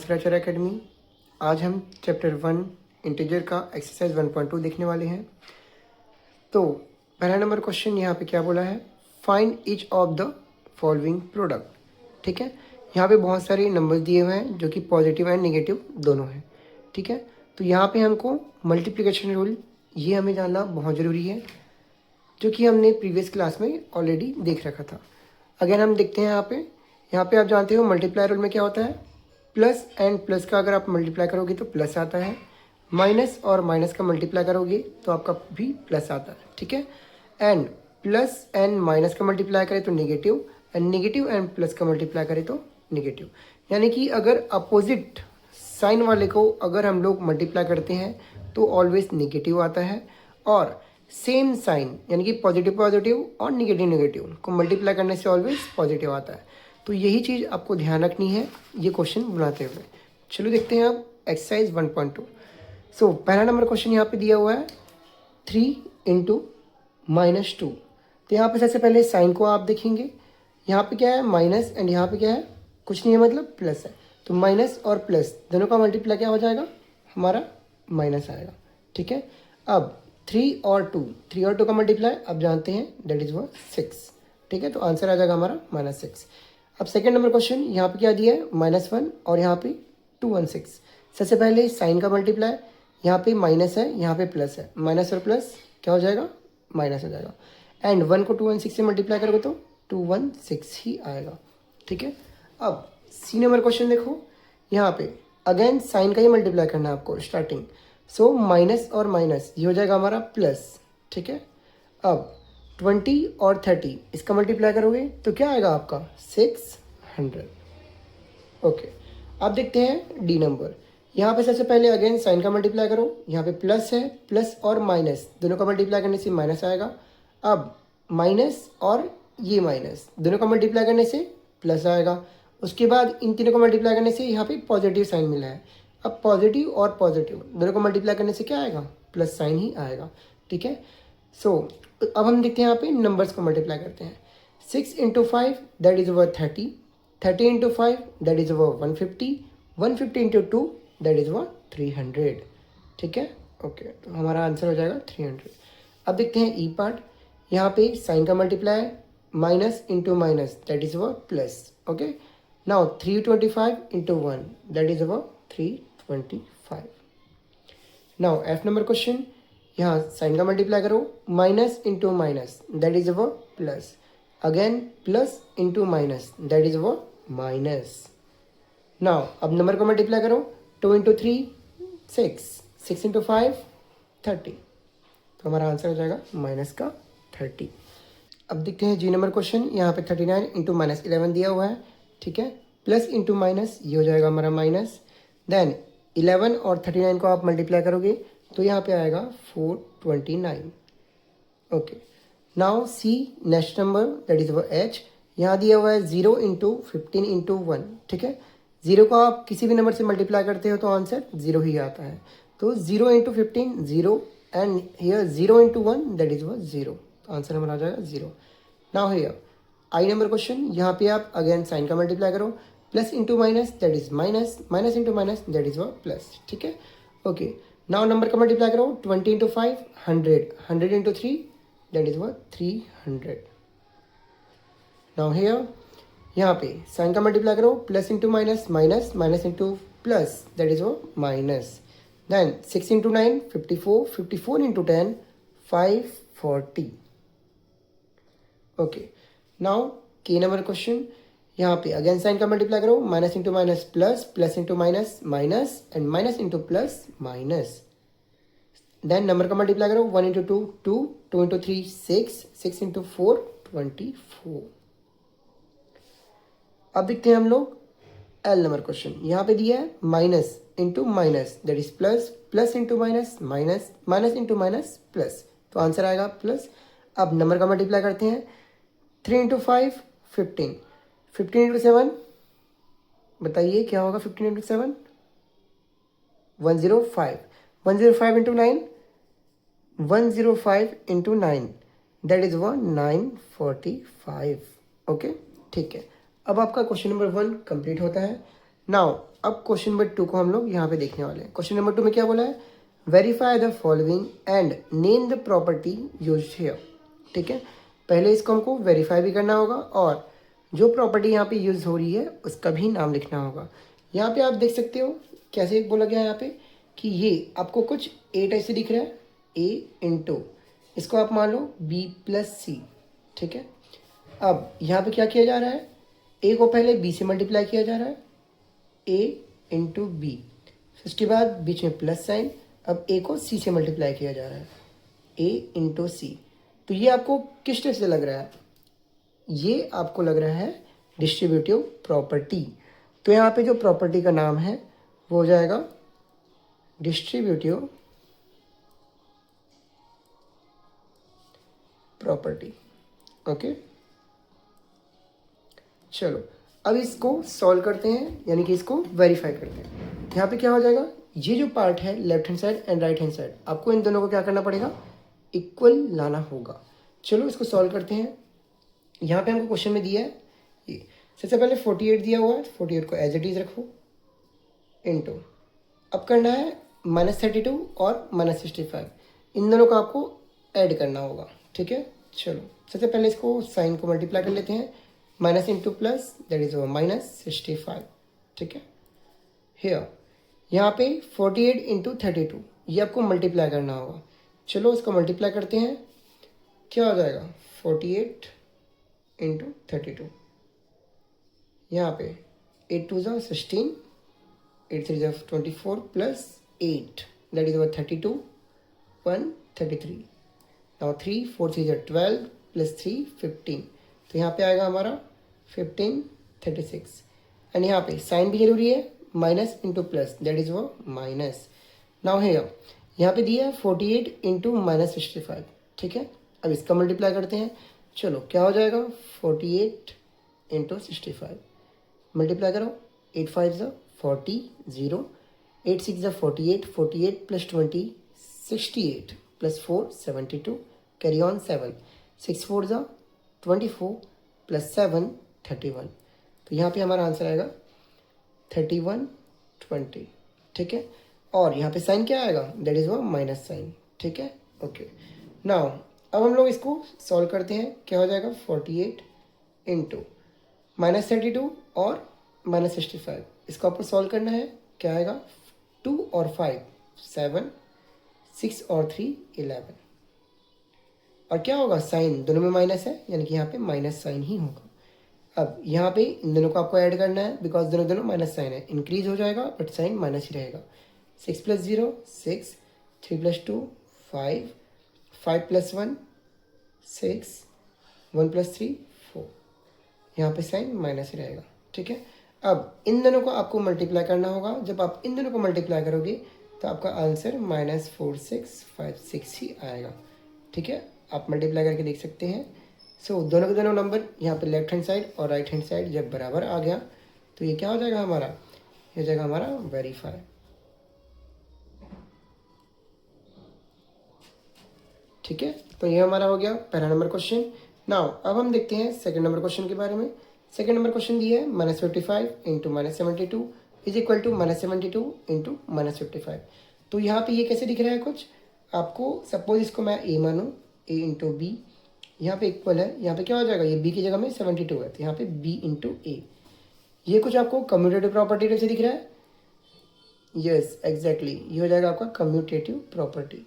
महासराचार्य academy. आज हम chapter 1 integer का एक्सरसाइज 1.2 देखने वाले हैं। तो पहला नंबर क्वेश्चन यहाँ पे क्या बोला है, find each of the following product. ठीक है, यहाँ पे बहुत सारे नंबर्स दिए हुए हैं जो कि पॉजिटिव एंड नेगेटिव दोनों हैं। ठीक है, तो यहाँ पे हमको मल्टीप्लिकेशन रूल ये हमें जानना बहुत ज़रूरी है, जो कि हमने प्रीवियस क्लास में ऑलरेडी देख रखा था। अगेन हम देखते हैं यहाँ पे आप जानते हो मल्टीप्लाई रूल में क्या होता है, प्लस एंड प्लस का अगर आप मल्टीप्लाई करोगे तो प्लस आता है, माइनस और माइनस का मल्टीप्लाई करोगे तो आपका भी प्लस आता है। ठीक है, एंड प्लस एंड माइनस का मल्टीप्लाई करें तो negative, and negative and plus का मल्टीप्लाई करें तो नेगेटिव। यानी कि अगर अपोजिट साइन वाले को अगर हम लोग मल्टीप्लाई करते हैं तो ऑलवेज नेगेटिव आता है, और सेम साइन यानी कि पॉजिटिव पॉजिटिव और नेगेटिव नेगेटिव को मल्टीप्लाई करने से ऑलवेज पॉजिटिव आता है। तो यही चीज़ आपको ध्यान रखनी है ये क्वेश्चन बनाते हुए। चलो देखते हैं अब एक्सरसाइज 1.2। सो पहला नंबर क्वेश्चन यहाँ पे दिया हुआ है 3 × -2। तो यहाँ पे सबसे पहले साइन को आप देखेंगे, यहाँ पे क्या है माइनस, एंड यहाँ पे क्या है कुछ नहीं है मतलब प्लस है। तो माइनस और प्लस दोनों का मल्टीप्लाई क्या हो जाएगा, हमारा माइनस आएगा। ठीक है, अब 3 और 2 का मल्टीप्लाई अब जानते हैं दैट इज 6। ठीक है, तो आंसर आ जाएगा हमारा -6। अब सेकंड नंबर क्वेश्चन यहाँ पे क्या दिया है -1 और यहाँ पे 216। सबसे पहले साइन का मल्टीप्लाई, यहाँ पे माइनस है यहाँ पे प्लस है, माइनस और प्लस क्या हो जाएगा माइनस हो जाएगा, एंड 1 को 216 से मल्टीप्लाई करोगे तो 216 ही आएगा। ठीक है, अब सी नंबर क्वेश्चन देखो, यहाँ पे अगेन साइन का ही मल्टीप्लाई करना है आपको स्टार्टिंग। सो माइनस और माइनस ये हो जाएगा हमारा प्लस। ठीक है, अब 20 और 30 इसका मल्टीप्लाई करोगे तो क्या आएगा आपका 600। ओके, अब देखते हैं डी नंबर। यहाँ पे सबसे पहले अगेन साइन का मल्टीप्लाई करो, यहाँ पे प्लस है, प्लस और माइनस दोनों का मल्टीप्लाई करने से माइनस आएगा। अब माइनस और ये माइनस दोनों का मल्टीप्लाई करने से प्लस आएगा। उसके बाद इन तीनों को मल्टीप्लाई करने से यहाँ पे पॉजिटिव साइन मिला है। अब पॉजिटिव और पॉजिटिव दोनों को मल्टीप्लाई करने से क्या आएगा, प्लस साइन ही आएगा। ठीक है, सो अब हम देखते हैं यहाँ पे नंबर्स को मल्टीप्लाई करते हैं। 6 × 5 that is 30, 30 × 5 that is 150, 150 × 2 that is 300। ठीक है, ओके, तो हमारा आंसर हो जाएगा 300। अब देखते हैं ई पार्ट। यहाँ पे साइन का multiply minus into minus that is plus. Okay, now 325 × 1 that is 325। Now F number question, यहाँ साइन का मल्टीप्लाई करो, minus into minus that is plus, again plus into minus that is minus. Now अब number को multiply करो, 2 × 3 6, 6 × 5 30। तो हमारा answer हो जाएगा माइनस का 30। अब देखते हैं जी नंबर क्वेश्चन, यहाँ पे 39 × -11 दिया हुआ है। ठीक है, प्लस इंटू माइनस ये हो जाएगा हमारा माइनस, देन 11 और 39 को आप मल्टीप्लाई करोगे तो यहाँ पे आएगा 429। Okay, now see next number that is H. यहाँ दिया हुआ है 0 × 15 × 1। ठीक है, 0 को आप किसी भी नंबर से मल्टीप्लाई करते हो तो आंसर 0 ही आता है। तो 0 × 15 0, एंड हियर 0 × 1 दैट इज 0। तो आंसर हमारा आ जाएगा 0। Now here I number question, यहाँ पे आप अगेन साइन का मल्टीप्लाई करो, plus into minus that is minus, minus into minus that is plus. ठीक है, ओके, नाउ नंबर का मल्टीप्लाई करो, 20 × 5 100, 100 × 3 दैट इज 300। नाउ हियर यहाँ पे साइन का मल्टीप्लाई करो, plus into minus minus, minus into plus that is minus, then 6 × 9 54, 54 × 10 540। Okay, now के number question, यहाँ पे अगेन साइन का मल्टीप्लाई करो, minus into minus plus, plus into minus minus, and minus into plus minus. Then number का multiply करो, 1 × 2 2, 2 × 3 6, 6 × 4 24। अब देखते हैं हम लोग एल नंबर क्वेश्चन। यहाँ पे दिया है minus into minus that is plus, plus into minus minus, minus into minus plus. तो आंसर आएगा प्लस। अब नंबर का मल्टीप्लाई करते हैं, 3 × 5 15, 15 × 7 बताइए क्या होगा, 15 × 7 105, 105 × 9 105 × 9 दैट इज 945। ओके, ठीक है, अब आपका क्वेश्चन नंबर 1 कंप्लीट होता है। नाउ अब क्वेश्चन नंबर 2 को हम लोग यहाँ पे देखने वाले हैं। क्वेश्चन नंबर 2 में क्या बोला है, verify the following and name the property used here. ठीक है, पहले इसको हमको वेरीफाई भी करना होगा और जो प्रॉपर्टी यहाँ पे यूज हो रही है उसका भी नाम लिखना होगा। यहाँ पे आप देख सकते हो कैसे बोला गया है यहाँ पे कि ये आपको कुछ ए टाइप से दिख रहा है, ए इंटू इसको आप मान लो बी प्लस सी। ठीक है, अब यहाँ पे क्या किया जा रहा है, ए को पहले बी से मल्टीप्लाई किया जा रहा है, ए इंटू बी, उसके बाद बीच में प्लस साइन, अब ए को सी से मल्टीप्लाई किया जा रहा है, ए इंटू सी। तो ये आपको किस टाइप से लग रहा है, ये आपको लग रहा है डिस्ट्रीब्यूटिव प्रॉपर्टी। तो यहाँ पे जो प्रॉपर्टी का नाम है वो हो जाएगा डिस्ट्रीब्यूटिव प्रॉपर्टी। ओके, चलो अब इसको सॉल्व करते हैं, यानी कि इसको वेरीफाई करते हैं। यहाँ पे क्या हो जाएगा, ये जो पार्ट है left hand side and right hand side, आपको इन दोनों को क्या करना पड़ेगा, इक्वल लाना होगा। चलो इसको सॉल्व करते हैं। यहाँ पे हमको क्वेश्चन में दिया है ये, सबसे पहले 48 दिया हुआ है, 48 को एज इट इज रखो इनटू, अब करना है -32 और -65, इन दोनों को आपको ऐड करना होगा। ठीक है, चलो सबसे पहले इसको साइन को मल्टीप्लाई कर लेते हैं, minus into plus that is -65। ठीक है, हियर यहाँ पे 48 इंटू 32 ये आपको मल्टीप्लाई करना होगा। चलो इसको मल्टीप्लाई करते हैं, क्या हो जाएगा 48 इंटू 32, यहाँ पे 8 2 ज़ा 16, 8 3 ज़ा 24 प्लस 8 दैट इज 32 133, नाउ 3 4 3 ज़ा 12 प्लस 3 15, तो यहाँ पे आएगा हमारा 15 36। एंड यहाँ पे साइन भी जरूरी है, minus into plus that is वो माइनस। नाउ है यहाँ पे दिया है 48 इंटू -65। ठीक है, अब इसका मल्टीप्लाई करते हैं। चलो क्या हो जाएगा 48 इंटू 65, मल्टीप्लाई करो, 8 5 ज़ा 40 0, 8 6 ज़ा 48, 48 प्लस 20 68 प्लस 4 72, कैरी ऑन 7, 6 4 ज़ा 24 प्लस 7 31, तो यहाँ पे हमारा आंसर आएगा 31 20। ठीक है, और यहाँ पे साइन क्या आएगा, दैट इज वो माइनस साइन। ठीक है, ओके। नाउ अब हम लोग इसको सॉल्व करते हैं, क्या हो जाएगा 48 इंटू -32 और -65, इसको आपको सॉल्व करना है, क्या आएगा 2 और 5 7, 6 और 3 11, और क्या होगा साइन दोनों में माइनस है, यानी कि यहाँ पे माइनस साइन ही होगा। अब यहाँ पे इन दोनों को आपको ऐड करना है, बिकॉज दोनों दोनों माइनस साइन है, इंक्रीज हो जाएगा बट साइन माइनस ही रहेगा। 6 + 0 6, 3 + 2 5, 5 + 1 6, 1 + 3 4, यहाँ पे साइन माइनस ही रहेगा। ठीक है, अब इन दोनों को आपको मल्टीप्लाई करना होगा, जब आप इन दोनों को मल्टीप्लाई करोगे तो आपका आंसर -4656 ही आएगा। ठीक है, आप मल्टीप्लाई करके देख सकते हैं। सो दोनों के दोनों नंबर यहाँ पे लेफ्ट हैंड साइड और राइट हैंड साइड जब बराबर आ गया तो ये क्या हो जाएगा हमारा, ये हो जाएगा हमारा वेरीफाई। ठीक है, तो ये हमारा हो गया पहला नंबर क्वेश्चन। नाउ अब हम देखते हैं सेकंड नंबर क्वेश्चन के बारे में। सेकंड नंबर क्वेश्चन दिया है -55 into -72 is equal to -72 into -55। तो यहाँ पे ये कैसे दिख रहा है कुछ आपको, सपोज इसको मैं ए मानूँ, ए इंटू बी, यहाँ पे इक्वल है, यहाँ पे क्या हो जाएगा, ये बी की जगह में 72 है, तो यहाँ पे बी इंटू ए, ये कुछ आपको कम्यूटेटिव प्रॉपर्टी से दिख रहा है। यस एग्जैक्टली, ये हो जाएगा आपका कम्यूटेटिव प्रॉपर्टी।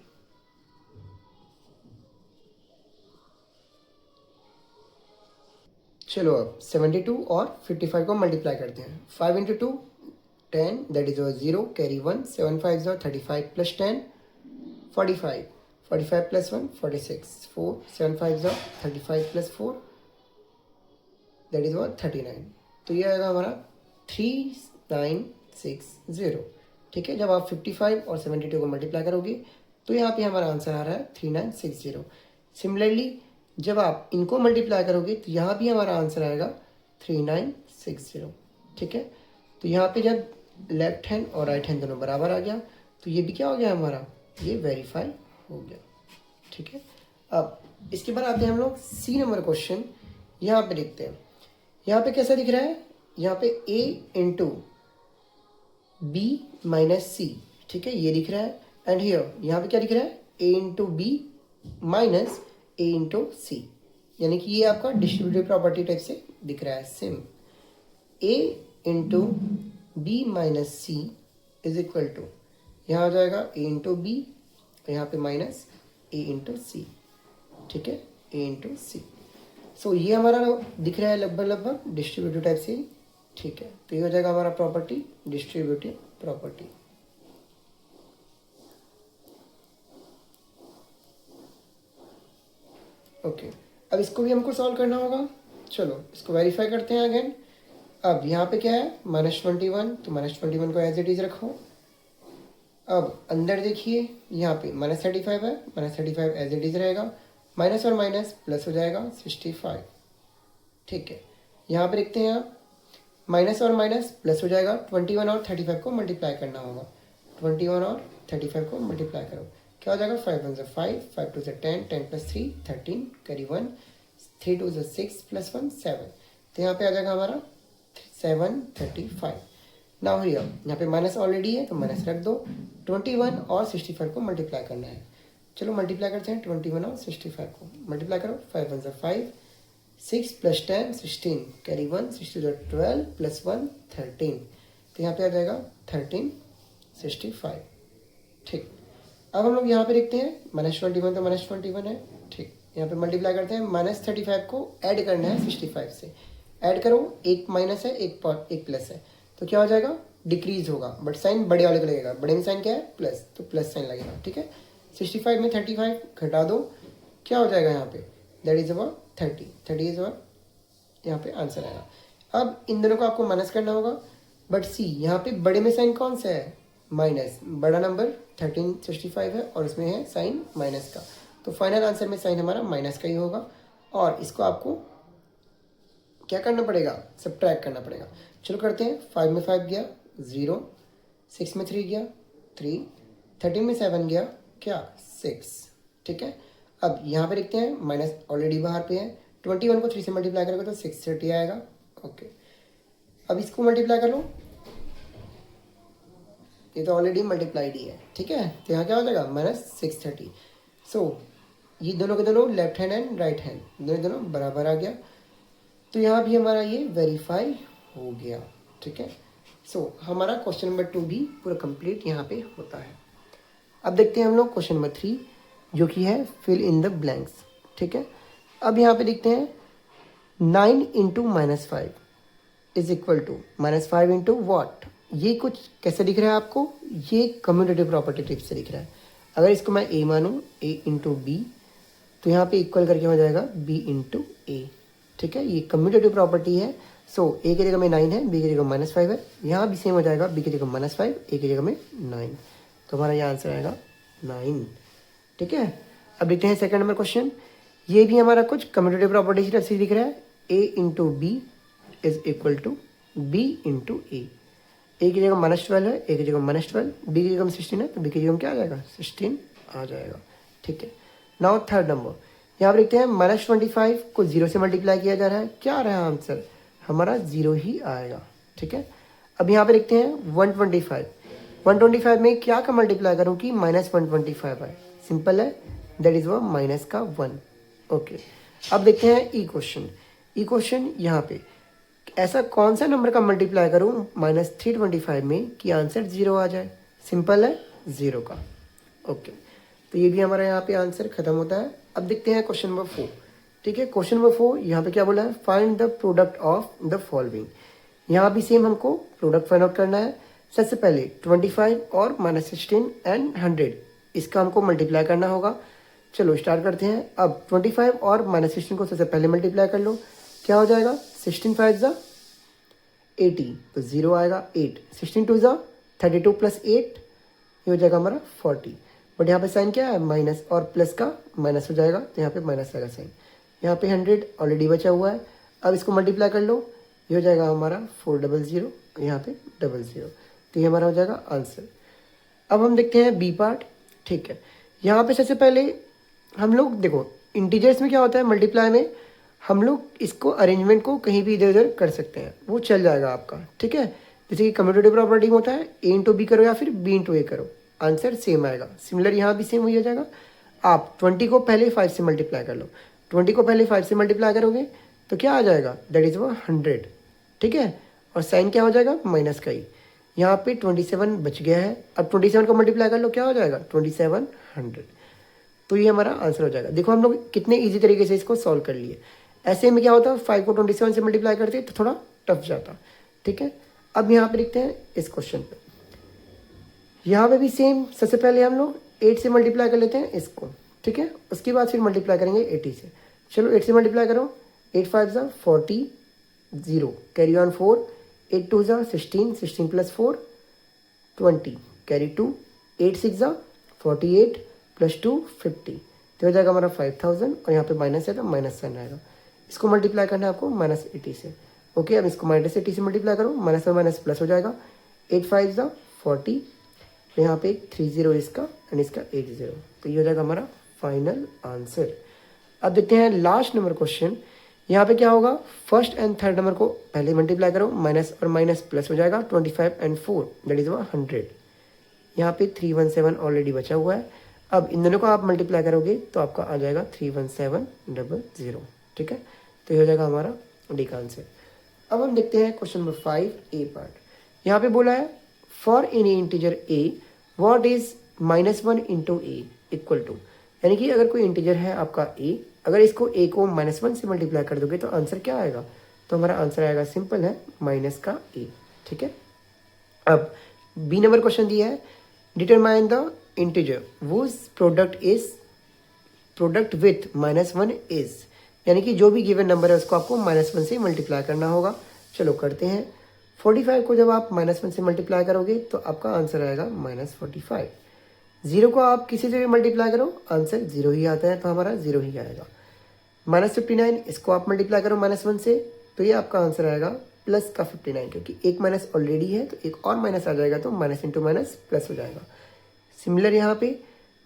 चलो अब 72 और 55 को मल्टीप्लाई करते हैं। 5 इंटू 2 10 दैट इज 0, कैरी 1, 7 5 ज़ा 35 प्लस 10 45, 45 प्लस 1 46, 4 7 5 ज़ा 35 प्लस 4 दैट इज 39, तो ये आएगा हमारा 3960। ठीक है, जब आप 55 और 72 को मल्टीप्लाई करोगे तो यहाँ पे हमारा आंसर आ रहा है 3960। सिमिलरली जब आप इनको मल्टीप्लाई करोगे तो यहाँ भी हमारा आंसर आएगा 3960। ठीक है, तो यहाँ पे जब लेफ्ट हैंड और राइट हैंड दोनों बराबर आ गया तो ये भी क्या हो गया हमारा, ये वेरीफाई हो गया। ठीक है, अब इसके बाद आते हैं हम लोग सी नंबर क्वेश्चन। यहाँ पे देखते हैं, यहाँ पे कैसा दिख रहा है, यहाँ पे a इंटू b माइनस सी, ठीक है, ये दिख रहा है। एंड हियर यहाँ पे क्या दिख रहा है, a into B minus a into C, यानी कि ये आपका डिस्ट्रीब्यूटिव प्रॉपर्टी टाइप से दिख रहा है same. a into B minus C is equal to, यहाँ आ जाएगा a इंटू बी, यहाँ पे माइनस a इंटू सी, ठीक है, a इंटू सी। सो ये हमारा दिख रहा है लगभग लगभग डिस्ट्रीब्यूटिव टाइप से, ठीक है। तो ये हो जाएगा हमारा प्रॉपर्टी, डिस्ट्रीब्यूटिव प्रॉपर्टी। ओके, अब इसको भी हमको सॉल्व करना होगा। चलो इसको वेरीफाई करते हैं अगेन। अब यहाँ पे क्या है, -21, तो -21 को एज इट इज रखो। अब अंदर देखिए, यहाँ पे -35 है, -35 एज इट इज रहेगा, माइनस और माइनस प्लस हो जाएगा 65, ठीक है। यहाँ पे देखते हैं आप, माइनस और माइनस प्लस हो जाएगा, 21 और 35 को मल्टीप्लाई करना होगा। 21 और 35 को मल्टीप्लाई करो, क्या हो जाएगा, 5 1 5, 5 2 10, 10 + 3 13, कैरी 1, 3 2 6 + 1 7, तो यहाँ पे आ जाएगा हमारा 735। नाउ हियर यहाँ पे माइनस ऑलरेडी है तो माइनस रख दो। 21 और 65 को मल्टीप्लाई करना है, चलो मल्टीप्लाई करते हैं। 21 और 65 को मल्टीप्लाई करो, 5 1 5, 6 + 10 16, कैरी 1, 6 2 12 + 1 13, तो यहाँ पे आ जाएगा 1365, ठीक। अब हम लोग यहाँ पे देखते हैं, -21 तो -21 है, ठीक। यहाँ पे मल्टीप्लाई करते हैं, -35 को ऐड करना है 65 से, ऐड करो, एक माइनस है एक प्लस है, तो क्या हो जाएगा, डिक्रीज होगा, बट साइन बड़े वाले का लगेगा, बड़े में साइन क्या है, प्लस, तो प्लस साइन लगेगा, ठीक है। 65 में 35 घटा दो, क्या हो जाएगा यहाँ पे, that is about 30, 30 is about यहाँ पे आंसर आएगा। अब इन दोनों को आपको माइनस करना होगा, बट सी यहाँ पे बड़े में साइन कौन सा है, माइनस, बड़ा नंबर 1365 है और इसमें है साइन माइनस का, तो फाइनल आंसर में साइन हमारा माइनस का ही होगा। और इसको आपको क्या करना पड़ेगा, सबट्रैक्ट करना पड़ेगा। चलो करते हैं, 5 में 5 गया 0, 6 में 3 गया 3, 13 में 7 गया क्या, 6, ठीक है। अब यहाँ पे देखते हैं, माइनस ऑलरेडी बाहर पे है, 21 को 3 से मल्टीप्लाई करोगे तो 630 आएगा, ओके। अब इसको मल्टीप्लाई कर लो, ये तो ऑलरेडी मल्टीप्लाइड ही है, ठीक है, तो यहाँ क्या हो जाएगा, -630। सो ये दोनों के दोनों left hand and right hand दोनों बराबर आ गया, तो यहाँ भी हमारा ये वेरीफाई हो गया, ठीक है। सो हमारा क्वेश्चन नंबर 2 भी पूरा कंप्लीट यहाँ पे होता है। अब देखते हैं हम लोग क्वेश्चन नंबर 3, जो कि है फिल इन द ब्लैंक्स, ठीक है। अब यहाँ पे देखते हैं, 9 × -5 is equal to -5 into what. ये कुछ कैसे दिख रहा है आपको, ये कम्यूटेटिव प्रॉपर्टी टिप से दिख रहा है। अगर इसको मैं a मानूँ, a इंटू बी, तो यहाँ पे इक्वल करके हो जाएगा b इंटू ए, ठीक है। ये कम्यूटेटिव प्रॉपर्टी है। सो a की जगह में 9 है, b की जगह -5 है, यहाँ भी सेम हो जाएगा, b की जगह -5, a की जगह में 9, तो हमारा यहाँ आंसर आएगा 9, ठीक है। अब देखते हैं सेकंड नंबर क्वेश्चन, ये भी हमारा कुछ कम्यूटेटिव प्रॉपर्टी से दिख रहा है, a into B is equal to b into A की जगह -12 है, a की जगह -12, b की जगह 16 है, तो b की जगह क्या आ जाएगा, 16 आ जाएगा, ठीक है। नाउ थर्ड नंबर, यहाँ पर देखते हैं, -25 को 0 से मल्टीप्लाई किया जा रहा है, क्या आ रहा है आंसर, हमारा 0 ही आएगा, ठीक है। अब यहाँ पे देखते हैं 125 में क्या का मल्टीप्लाई करूँ कि -125 आए, सिंपल है, दैट इज वो माइनस का 1, ओके। अब देखते हैं ई क्वेश्चन यहाँ पे, ऐसा कौन सा नंबर का मल्टीप्लाई करूँ -325 में कि आंसर 0 आ जाए, सिंपल है, 0 का, ओके। तो ये भी हमारा यहाँ पे आंसर खत्म होता है। अब देखते हैं क्वेश्चन नंबर 4, ठीक है। क्वेश्चन नंबर 4 यहाँ पे क्या बोला है, find the product of the following. यहाँ भी सेम हमको प्रोडक्ट फाइंड आउट करना है। सबसे पहले 25 और -16 एंड 100, इसका हमको मल्टीप्लाई करना होगा। चलो स्टार्ट करते हैं। अब 25 और -16 को सबसे पहले मल्टीप्लाई कर लो, क्या हो जाएगा, 16 5 ज़ा 80, तो 0 आएगा, 8, 16 2 ज़ा 32 + 8, ये हो जाएगा हमारा 40, बट यहाँ पे साइन क्या है, माइनस, और प्लस का माइनस हो जाएगा, तो यहाँ पे माइनस आएगा साइन। यहाँ पे 100 ऑलरेडी बचा हुआ है, अब इसको मल्टीप्लाई कर लो, ये हो जाएगा हमारा 400, यहाँ पे 00, तो ये हमारा हो जाएगा आंसर। अब हम देखते हैं बी पार्ट, ठीक है। यहाँ पे सबसे पहले हम लोग देखो, इंटीजर्स में क्या होता है, मल्टीप्लाई में हम लोग इसको अरेंजमेंट को कहीं भी इधर उधर कर सकते हैं, वो चल जाएगा आपका, ठीक है। जैसे कि कम्यूटेटिव प्रॉपर्टी में होता है ए इंटू बी करो या फिर बी इंटू ए करो, आंसर सेम आएगा। सिमिलर यहाँ भी सेम वही हो जाएगा। आप 20 को पहले 5 से मल्टीप्लाई कर लो, 20 को पहले 5 से मल्टीप्लाई करोगे तो क्या आ जाएगा, दैट इज वो 100, ठीक है। और साइन क्या हो जाएगा, माइनस का ही। यहाँ पे 27 बच गया है, अब 27 को मल्टीप्लाई कर लो, क्या हो जाएगा 2700। तो ये हमारा आंसर हो जाएगा। देखो हम लोग कितने इजी तरीके से इसको सॉल्व कर लिए। ऐसे में क्या होता है, 5 को 27 से मल्टीप्लाई करते तो थोड़ा टफ जाता, ठीक है। अब यहाँ पे देखते हैं इस क्वेश्चन पे, यहाँ पे भी सेम। सबसे पहले हम लोग 8 से मल्टीप्लाई कर लेते हैं इसको, ठीक है। उसके बाद फिर मल्टीप्लाई करेंगे 80 से। चलो 8 से मल्टीप्लाई करो, 8 5 ज़ा 40, 0 कैरी ऑन 4, 8 2 ज़ा 16, 16 प्लस 4 20 कैरी 2, 8 6 ज़ा 48 प्लस 2 50, तो हो जाएगा हमारा 5000। और यहाँ पे माइनस है तो माइनस साइन आएगा। इसको मल्टीप्लाई करना है आपको -80 से। ओके, अब इसको -80 से मल्टीप्लाई करो, माइनस में माइनस प्लस हो जाएगा। 8 5 ज़ा 40, तो यहाँ पे 30 इसका एंड इसका 80, तो ये हो जाएगा हमारा फाइनल आंसर। अब देखते हैं लास्ट नंबर क्वेश्चन। यहाँ पे क्या होगा, फर्स्ट एंड थर्ड नंबर को पहले मल्टीप्लाई करो, माइनस और माइनस प्लस हो जाएगा। 25 एंड 4 दैट इज 100। यहाँ पे 317 ऑलरेडी बचा हुआ है। अब इन दोनों को आप मल्टीप्लाई करोगे तो आपका आ जाएगा 31700, ठीक है। तो ये हो जाएगा हमारा डी का आंसर। अब हम देखते हैं क्वेश्चन नंबर 5 ए पार्ट। यहाँ पे बोला है for any integer A what is -1 into A equal to, यानी कि अगर कोई इंटीजर है आपका ए, अगर इसको ए को -1 से मल्टीप्लाई कर दोगे तो आंसर क्या आएगा, तो हमारा आंसर आएगा सिंपल है माइनस का ए, ठीक है। अब बी नंबर क्वेश्चन दिया है, determine the integer was product with -1 is, यानी कि जो भी गिवन नंबर है उसको आपको -1 से मल्टीप्लाई करना होगा। चलो करते हैं। 45 को जब आप -1 से मल्टीप्लाई करोगे तो आपका आंसर आएगा -45। 0 को आप किसी से भी मल्टीप्लाई करो, आंसर 0 ही आता है, तो हमारा 0 ही आएगा। -59 इसको आप मल्टीप्लाई करो -1 से, तो ये आपका आंसर आएगा प्लस का 59, क्योंकि एक माइनस ऑलरेडी है तो एक और माइनस आ जाएगा, तो माइनस इंटू माइनस प्लस हो जाएगा। सिमिलर यहाँ पे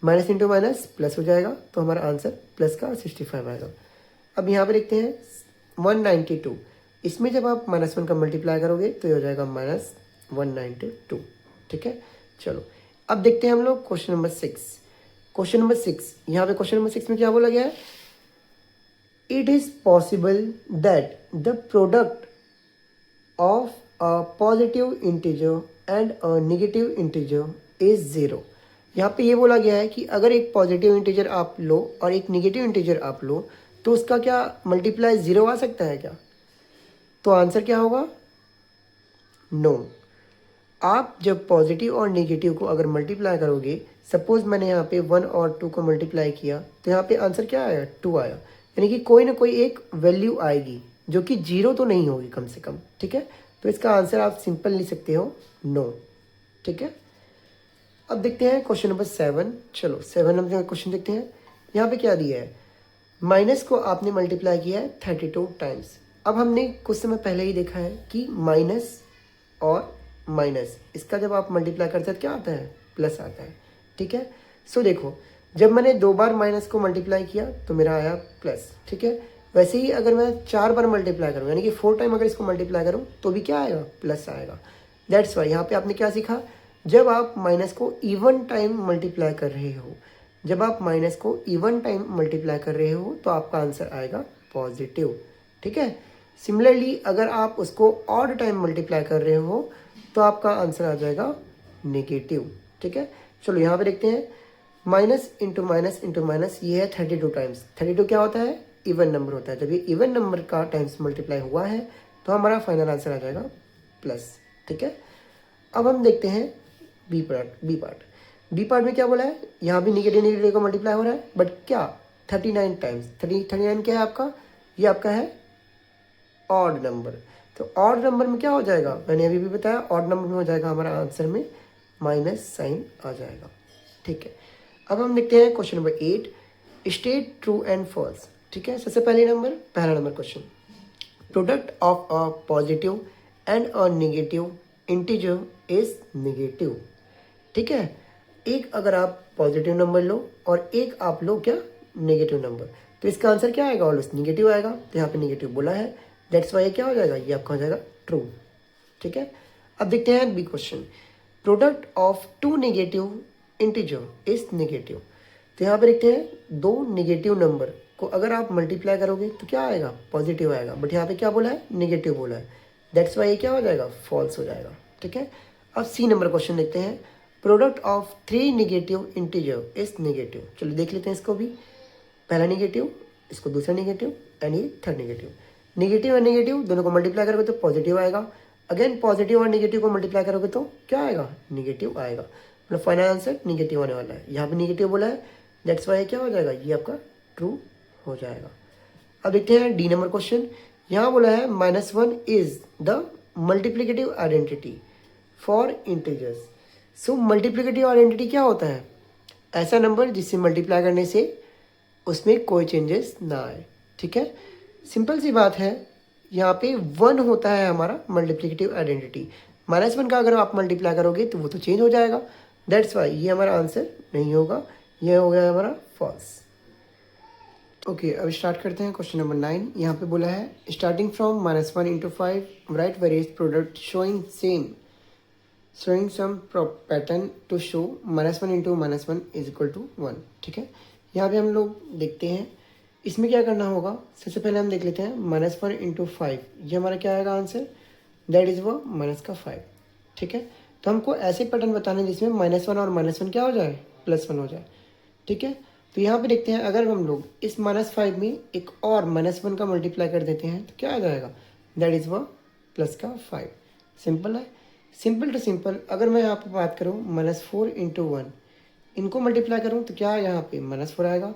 माइनस इंटू माइनस प्लस हो जाएगा, तो हमारा आंसर प्लस का 65 आएगा। अब यहाँ पे देखते हैं 192, इसमें जब आप -1 का मल्टीप्लाई करोगे तो ये हो जाएगा -192, ठीक है। चलो अब देखते हैं हम लोग क्वेश्चन नंबर 6। क्वेश्चन नंबर 6, यहाँ पे क्वेश्चन नंबर 6 में क्या बोला गया है, it is possible that the product of a positive integer and a negative integer is 0। यहाँ पे ये बोला गया है कि अगर एक पॉजिटिव इंटीजर आप लो और एक नेगेटिव इंटीजर आप लो तो उसका क्या मल्टीप्लाई 0 आ सकता है क्या, तो आंसर क्या होगा, नो। आप जब पॉजिटिव और नेगेटिव को अगर मल्टीप्लाई करोगे, सपोज मैंने यहाँ पे 1 और 2 को मल्टीप्लाई किया तो यहाँ पे आंसर क्या आया, 2 आया, यानी कि कोई ना कोई एक वैल्यू आएगी जो कि 0 तो नहीं होगी कम से कम, ठीक है। तो इसका आंसर आप सिंपल लिख सकते हो नो, ठीक है। अब देखते हैं क्वेश्चन नंबर 7। चलो 7 नंबर क्वेश्चन देखते हैं। यहाँ पे क्या दिया है, माइनस को आपने मल्टीप्लाई किया है 32 टाइम्स। अब हमने कुछ समय पहले ही देखा है कि माइनस और माइनस इसका जब आप मल्टीप्लाई करते हैं तो क्या आता है, प्लस आता है, ठीक है। सो देखो, जब मैंने 2 बार माइनस को मल्टीप्लाई किया तो मेरा आया प्लस, ठीक है। वैसे ही अगर मैं 4 बार मल्टीप्लाई करूँ, यानी कि 4 टाइम अगर इसको मल्टीप्लाई करूँ तो भी क्या आएगा, प्लस आएगा। दैट्स वाई यहाँ पे आपने क्या सीखा, जब आप माइनस को इवन टाइम मल्टीप्लाई कर रहे हो, जब आप माइनस को इवन टाइम मल्टीप्लाई कर रहे हो तो आपका आंसर आएगा पॉजिटिव, ठीक है। सिमिलरली अगर आप उसको ऑड टाइम मल्टीप्लाई कर रहे हो तो आपका आंसर आ जाएगा नेगेटिव, ठीक है। चलो यहाँ पे देखते हैं, माइनस इंटू माइनस ये है 32 टाइम्स। 32 क्या होता है, इवन नंबर होता है। जब ये इवन नंबर का टाइम्स मल्टीप्लाई हुआ है तो हमारा फाइनल आंसर आ जाएगा प्लस, ठीक है। अब हम देखते हैं बी पार्ट में क्या बोला है, यहाँ भी नेगेटिव का मल्टीप्लाई हो रहा है, बट क्या 39 टाइम्स। 39 क्या है आपका, ये आपका है ऑड नंबर। तो ऑड नंबर में क्या हो जाएगा, मैंने अभी भी बताया, ऑड नंबर में हो जाएगा हमारा आंसर में माइनस साइन आ जाएगा, ठीक है। अब हम देखते हैं question number 8, state true and false, ठीक है। सबसे पहला number question, product of a positive and a negative integer is negative, ठीक है। एक अगर आप पॉजिटिव नंबर लो और एक आप लो क्या, नेगेटिव नंबर, तो इसका आंसर क्या आएगा, ऑलवेज नेगेटिव आएगा। तो यहाँ पे नेगेटिव बोला है, दैट्स वाई क्या हो जाएगा, ये आपका हो जाएगा ट्रू, ठीक है। अब देखते हैं B question, product of two negative integer is negative. तो यहाँ पे देखते हैं दो नेगेटिव नंबर को अगर आप मल्टीप्लाई करोगे तो क्या आएगा, पॉजिटिव आएगा, बट यहाँ पे क्या बोला है, नेगेटिव बोला है, दैट्स वाई ये क्या हो जाएगा, फॉल्स हो जाएगा। ठीक है, अब सी नंबर क्वेश्चन देखते हैं, product of three negative integer is negative. चलो देख लेते हैं इसको भी, पहला नेगेटिव, इसको दूसरा नेगेटिव एंड ये थर्ड नेगेटिव। नेगेटिव और नेगेटिव दोनों को मल्टीप्लाई करोगे तो पॉजिटिव आएगा, अगेन पॉजिटिव और नेगेटिव को मल्टीप्लाई करोगे तो क्या आएगा, नेगेटिव आएगा, मतलब फाइनल आंसर नेगेटिव आने वाला है। यहाँ पे नेगेटिव बोला है, दैट्स वाई क्या हो जाएगा, ये आपका ट्रू हो जाएगा। अब देखते हैं डी नंबर क्वेश्चन, यहाँ बोला है -1 is the multiplicative identity for integers. So multiplicative identity क्या होता है, ऐसा नंबर जिससे मल्टीप्लाई करने से उसमें कोई चेंजेस ना आए। ठीक है, सिंपल सी बात है, यहाँ पे 1 होता है हमारा मल्टीप्लिकेटिव आइडेंटिटी, -1 का अगर आप मल्टीप्लाई करोगे तो वो तो चेंज हो जाएगा, दैट्स वाई ये हमारा आंसर नहीं होगा, ये हो गया हमारा फॉल्स। ओके, अब स्टार्ट करते हैं क्वेश्चन नंबर 9। यहाँ पे बोला है starting from -1 into 5 right various product showing some pattern to show -1 into -1 is equal to 1। ठीक है, यहाँ पे हम लोग देखते हैं इसमें क्या करना होगा, सबसे पहले हम देख लेते हैं -1 into 5, ये हमारा क्या आएगा आंसर, दैट इज़ वो -5। ठीक है, तो हमको ऐसे पैटर्न बताने जिसमें -1 और -1 क्या हो जाए, +1 हो जाए। ठीक है, तो यहाँ पे देखते हैं अगर हम लोग इस -5 में एक और -1 का मल्टीप्लाई कर देते हैं तो क्या आ जाएगा, दैट इज़ वो +5। सिंपल है, सिंपल टू सिंपल। अगर मैं यहाँ पे बात करूँ -4 into 1, इनको मल्टीप्लाई करूँ तो क्या यहाँ पे -4 आएगा,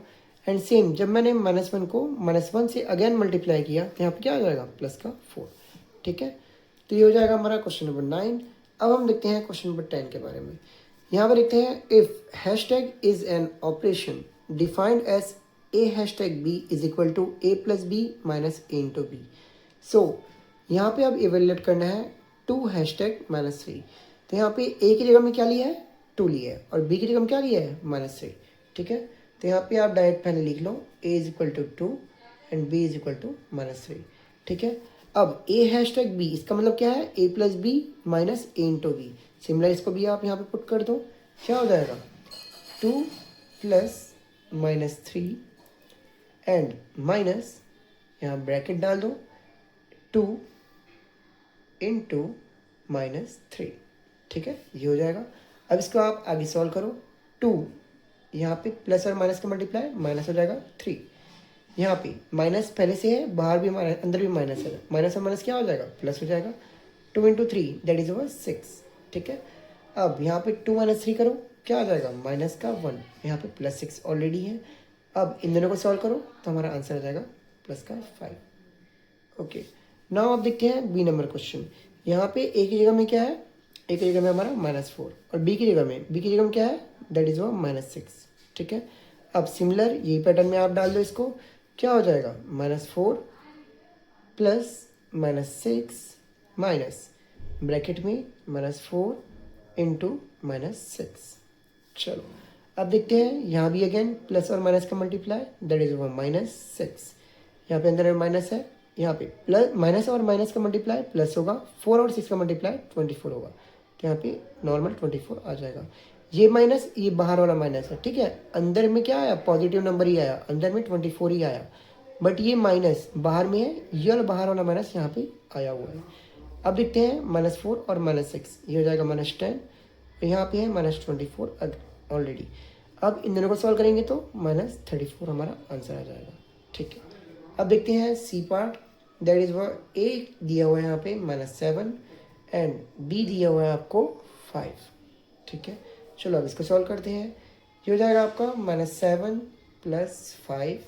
एंड सेम जब मैंने -1 को -1 से अगेन मल्टीप्लाई किया तो यहाँ पे क्या आ जाएगा, +4। ठीक है, तो ये हो जाएगा हमारा क्वेश्चन नंबर 9। अब हम देखते हैं क्वेश्चन नंबर 10 के बारे में। यहाँ पर देखते हैं if hashtag is an operation defined as a#b is equal to a + b minus a into b। So यहाँ पे अब इवेल्यूएट करना है 2#-3। तो यहाँ पे a की जगह में क्या लिया है, 2 लिया है, और b की जगह में क्या लिया है, -3। ठीक है, तो यहाँ पे आप डायरेक्ट पहले लिख लो a is equal to 2 and b is equal to -3। ठीक है, अब a#b इसका मतलब क्या है, a + b minus a into b। Similar इसको भी आप यहाँ पे पुट कर दो, क्या हो जाएगा, 2 + -3 एंड माइनस, यहाँ ब्रैकेट डाल दो, 2 into -3। ठीक है, ये हो जाएगा। अब इसको आप आगे सॉल्व करो, 2 यहाँ पे प्लस और माइनस का मल्टीप्लाई, माइनस हो जाएगा 3, यहाँ पे माइनस पहले से है, बाहर भी माइनस, अंदर भी माइनस है, माइनस और माइनस क्या हो जाएगा, प्लस हो जाएगा, 2 into 3 दैट इज 6। ठीक है, अब यहाँ पे 2 - 3 करो, क्या आ जाएगा, माइनस का 1, यहाँ पे +6 ऑलरेडी है। अब इन दोनों को सॉल्व करो तो हमारा आंसर आ जाएगा +5। ओके, नाउ आप देखते हैं बी नंबर क्वेश्चन। यहाँ पे ए की जगह में क्या है, ए की जगह में हमारा -4, और बी की जगह में क्या है, दैट इज -6। ठीक है, अब सिमिलर यही पैटर्न में आप डाल दो इसको, क्या हो जाएगा, -4 + -6 माइनस ब्रैकेट में -4 into -6। चलो अब देखते हैं यहाँ भी अगेन प्लस और माइनस का मल्टीप्लाई, दैट इज -6। यहाँ पे अंदर माइनस है, यहाँ पे प्लस, माइनस और माइनस का मल्टीप्लाई प्लस होगा, 4 और 6 का मल्टीप्लाई 24 होगा, तो यहाँ पे नॉर्मल 24 आ जाएगा। ये माइनस, ये बाहर वाला माइनस है। ठीक है, अंदर में क्या आया, पॉजिटिव नंबर ही आया, अंदर में 24 ही आया, बट ये माइनस बाहर में है, ये और बाहर वाला माइनस यहाँ पे आया हुआ है। अब देखते हैं -4 और -6, ये हो जाएगा -10, यहाँ पे है -24 ऑलरेडी। अब इन दोनों को सॉल्व करेंगे तो -34 हमारा आंसर आ जाएगा। ठीक है, अब देखते हैं C part, that is A दिया हुआ है यहाँ पे -7 एंड बी दिया हुआ है आपको 5। ठीक है, चलो अब इसको सॉल्व करते हैं, ये हो जाएगा आपका -7 + 5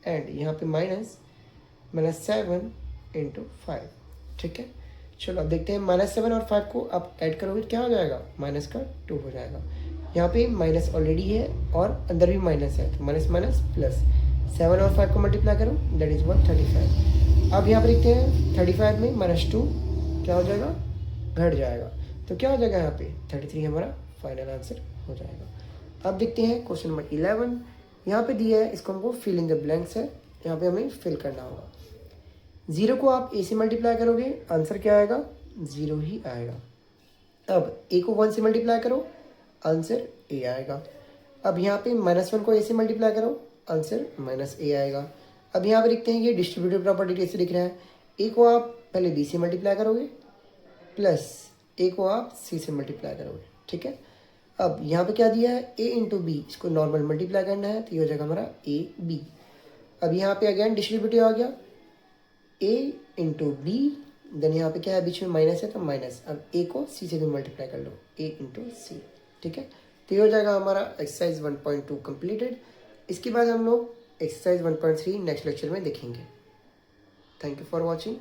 एंड यहाँ पे -7 into 5। ठीक है, चलो अब देखते हैं -7 और 5 को आप ऐड करोगे क्या हो जाएगा, -2 हो जाएगा। यहाँ पे माइनस ऑलरेडी है और अंदर भी माइनस है, तो माइनस माइनस प्लस, 7 और 5 को मल्टीप्लाई करो, दैट इज 35। अब यहाँ पर देखते हैं 35 में -2 क्या हो जाएगा, घट जाएगा, तो क्या हो जाएगा यहाँ पे 33 हमारा फाइनल आंसर हो जाएगा। अब देखते हैं क्वेश्चन नंबर 11। यहाँ पे दिया है, इसको हमको फिल इन द ब्लैंक्स है, यहाँ पे हमें फिल करना होगा। 0 को आप ए से मल्टीप्लाई करोगे, आंसर क्या आएगा, 0 ही आएगा। अब a को 1 से मल्टीप्लाई करो, आंसर a आएगा। अब यहाँ पे -1 को a से मल्टीप्लाई करो, आंसर -a आएगा। अब यहाँ पे लिखते हैं, ये डिस्ट्रीब्यूटिव प्रॉपर्टी कैसे लिख रहा है, a को आप पहले b से मल्टीप्लाई करोगे प्लस a को आप c से मल्टीप्लाई करोगे, ठीक है। अब यहाँ पे क्या दिया है, a इंटू बी, इसको नॉर्मल मल्टीप्लाई करना है तो ये हो जाएगा हमारा a b। अब यहाँ पे अगेन डिस्ट्रीब्यूटिव आ गया, a इंटू बी, देन यहाँ पे क्या है, बीच में माइनस है तो माइनस। अब a को c से भी मल्टीप्लाई कर लो, a इंटू सी, ठीक है। तो ये हो जाएगा हमारा एक्सरसाइज 1.2 कंप्लीटेड। इसके बाद हम लोग एक्सरसाइज 1.3 नेक्स्ट लेक्चर में देखेंगे। Thank you for watching.